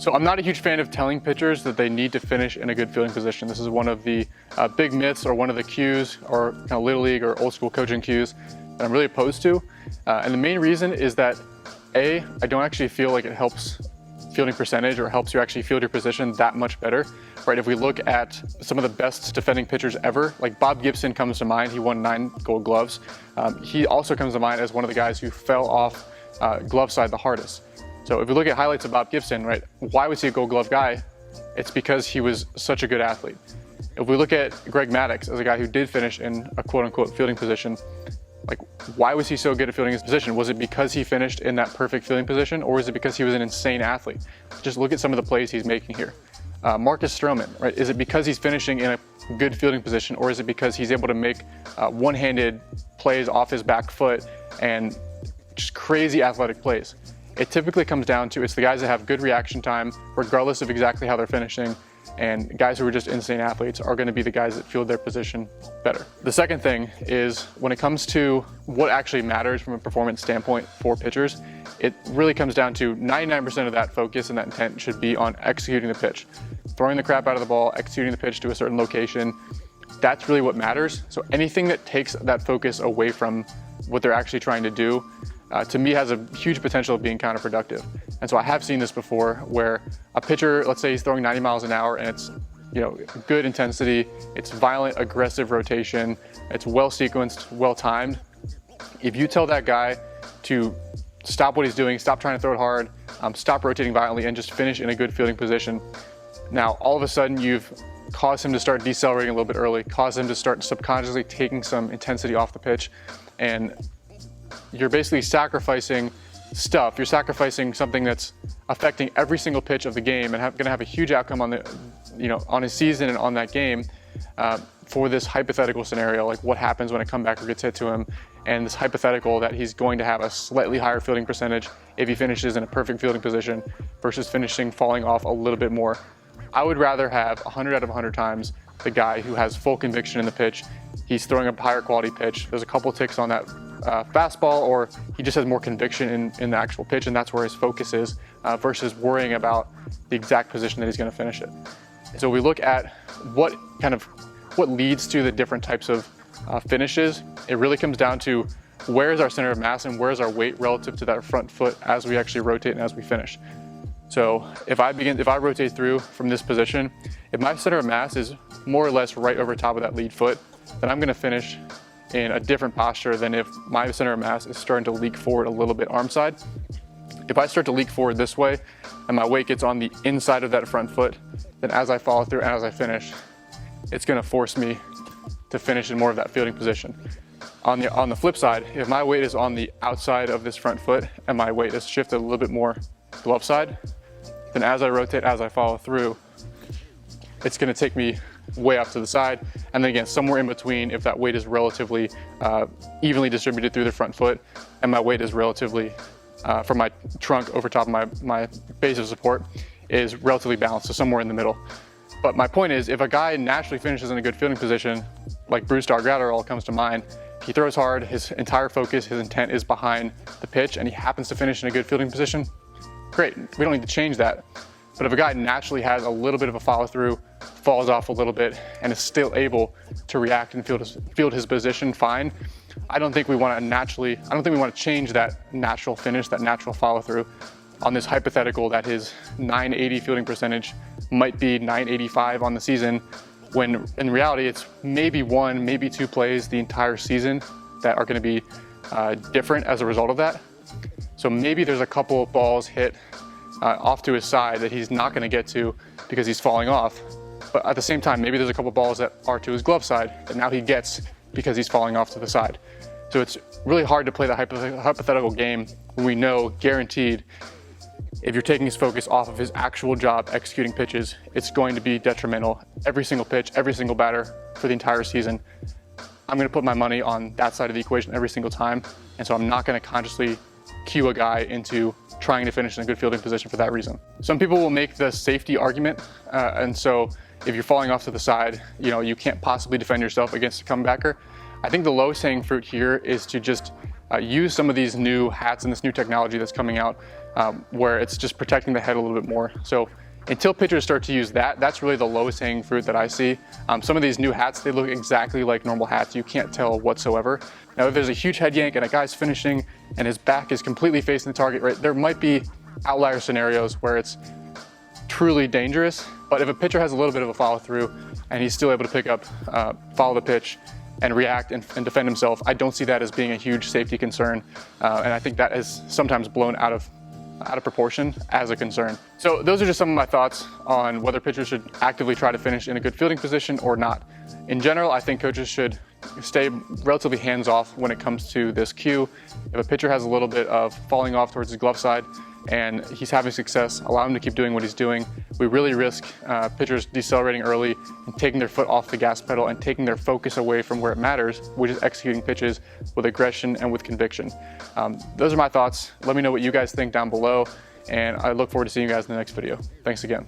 So I'm not a huge fan of telling pitchers that they need to finish in a good fielding position. This is one of the big myths, or one of the cues, or kind of little league or old school coaching cues that I'm really opposed to. And the main reason is that I don't actually feel like it helps fielding percentage or helps you actually field your position that much better, right? If we look at some of the best defending pitchers ever, like Bob Gibson comes to mind. He won 9 Gold Gloves. He also comes to mind as one of the guys who fell off glove side the hardest. So if we look at highlights of Bob Gibson, right, why was he a Gold Glove guy? It's because he was such a good athlete. If we look at Greg Maddux as a guy who did finish in a quote-unquote fielding position, like, why was he so good at fielding his position? Was it because he finished in that perfect fielding position, or is it because he was an insane athlete? Just look at some of the plays he's making here. Marcus Stroman, right, is it because he's finishing in a good fielding position, or is it because he's able to make one-handed plays off his back foot and just crazy athletic plays? It typically comes down to it's the guys that have good reaction time, regardless of exactly how they're finishing, and guys who are just insane athletes are going to be the guys that field their position better. The second thing is, when it comes to what actually matters from a performance standpoint for pitchers, it really comes down to 99% of that focus and that intent should be on executing the pitch. Throwing the crap out of the ball, executing the pitch to a certain location, that's really what matters. So anything that takes that focus away from what they're actually trying to do, to me, has a huge potential of being counterproductive. And so I have seen this before, where a pitcher, let's say he's throwing 90 miles an hour and it's, good intensity, it's violent, aggressive rotation, it's well sequenced, well timed. If you tell that guy to stop what he's doing, stop trying to throw it hard, stop rotating violently, and just finish in a good fielding position, now all of a sudden you've caused him to start decelerating a little bit early, caused him to start subconsciously taking some intensity off the pitch, and you're basically sacrificing stuff. You're sacrificing something that's affecting every single pitch of the game and going to have a huge outcome on the, on his season and on that game, for this hypothetical scenario, like what happens when a comebacker gets hit to him, and this hypothetical that he's going to have a slightly higher fielding percentage if he finishes in a perfect fielding position versus falling off a little bit more. I would rather have 100 out of 100 times the guy who has full conviction in the pitch. He's throwing a higher quality pitch. There's a couple ticks on that fastball, or he just has more conviction in the actual pitch, and that's where his focus is, versus worrying about the exact position that he's going to finish it. So we look at what leads to the different types of finishes. It really comes down to where is our center of mass and where is our weight relative to that front foot as we actually rotate and as we finish. So if I rotate through from this position, if my center of mass is more or less right over top of that lead foot, then I'm going to finish in a different posture than if my center of mass is starting to leak forward a little bit arm side. If I start to leak forward this way and my weight gets on the inside of that front foot, then as I follow through and as I finish, it's going to force me to finish in more of that fielding position. On the flip side, if my weight is on the outside of this front foot and my weight is shifted a little bit more glove side, then as I rotate, as I follow through, it's going to take me way off to the side, and then again somewhere in between, if that weight is relatively evenly distributed through the front foot and my weight is relatively from my trunk over top of my base of support is relatively balanced, so somewhere in the middle. But my point is, if a guy naturally finishes in a good fielding position, like Brewster all comes to mind, he throws hard, his entire focus, his intent is behind the pitch, and he happens to finish in a good fielding position, great, we don't need to change that. But if a guy naturally has a little bit of a follow through, falls off a little bit, and is still able to react and field his position fine, I don't think we want to change that natural finish, that natural follow through, on this hypothetical that his 980 fielding percentage might be 985 on the season, when in reality it's maybe 1, maybe 2 plays the entire season that are going to be different as a result of that. So maybe there's a couple of balls hit off to his side that he's not going to get to because he's falling off. But at the same time, maybe there's a couple of balls that are to his glove side that now he gets because he's falling off to the side. So it's really hard to play the hypothetical game when we know, guaranteed, if you're taking his focus off of his actual job executing pitches, it's going to be detrimental every single pitch, every single batter for the entire season. I'm going to put my money on that side of the equation every single time, and so I'm not going to consciously cue a guy into trying to finish in a good fielding position for that reason. Some people will make the safety argument, and so if you're falling off to the side, you can't possibly defend yourself against a comebacker. I think the lowest hanging fruit here is to just use some of these new hats and this new technology that's coming out where it's just protecting the head a little bit more. So until pitchers start to use that, that's really the lowest hanging fruit that I see. Some of these new hats, they look exactly like normal hats. You can't tell whatsoever. Now, if there's a huge head yank and a guy's finishing and his back is completely facing the target, right, there might be outlier scenarios where it's truly dangerous. But if a pitcher has a little bit of a follow through and he's still able to pick up, follow the pitch, and react and defend himself, I don't see that as being a huge safety concern. And I think that is sometimes blown out of proportion as a concern. So those are just some of my thoughts on whether pitchers should actively try to finish in a good fielding position or not. In general, I think coaches should stay relatively hands-off when it comes to this cue. If a pitcher has a little bit of falling off towards his glove side and he's having success, allow him to keep doing what he's doing. We really risk pitchers decelerating early and taking their foot off the gas pedal and taking their focus away from where it matters, which is executing pitches with aggression and with conviction. Those are my thoughts. Let me know what you guys think down below, and I look forward to seeing you guys in the next video. Thanks again.